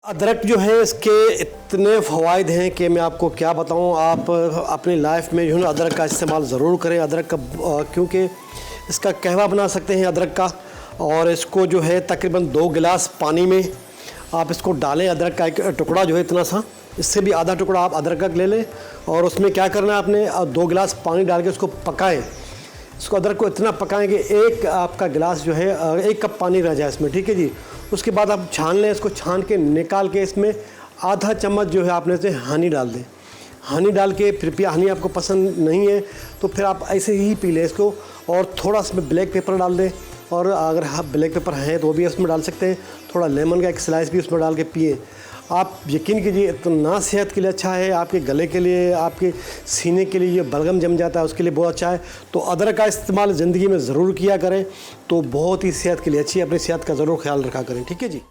अदरक जो है इसके इतने फ़वाइद हैं कि मैं आपको क्या बताऊं। आप अपनी लाइफ में जो है अदरक का इस्तेमाल ज़रूर करें। अदरक का क्योंकि इसका कहवा बना सकते हैं अदरक का। और इसको जो है तकरीबन 2 गिलास पानी में आप इसको डालें। अदरक का एक टुकड़ा जो है इतना सा, इससे भी आधा टुकड़ा आप अदरक का ले लें और उसमें क्या करना है आपने 2 गिलास पानी डाल के उसको पकाएं। इसको अदरक को इतना पकाएं कि एक आपका गिलास जो है 1 कप पानी रह जाए इसमें, ठीक है जी। उसके बाद आप छान लें, इसको छान के निकाल के इसमें आधा चम्मच जो है आपने इसे हनी डाल दें। हनी डाल के फिर हनी आपको पसंद नहीं है तो फिर आप ऐसे ही पी लें इसको। और थोड़ा इसमें ब्लैक पेपर डाल दें, और अगर आप ब्लैक पेपर हैं तो वो भी उसमें डाल सकते हैं। थोड़ा लेमन का एक स्लाइस भी उसमें डाल के पिए। आप यकीन कीजिए इतना सेहत के लिए अच्छा है, आपके गले के लिए, आपके सीने के लिए, ये बलगम जम जाता है उसके लिए बहुत अच्छा है। तो अदरक का इस्तेमाल ज़िंदगी में ज़रूर किया करें, तो बहुत ही सेहत के लिए अच्छी है। अपनी सेहत का ज़रूर ख्याल रखा करें, ठीक है जी।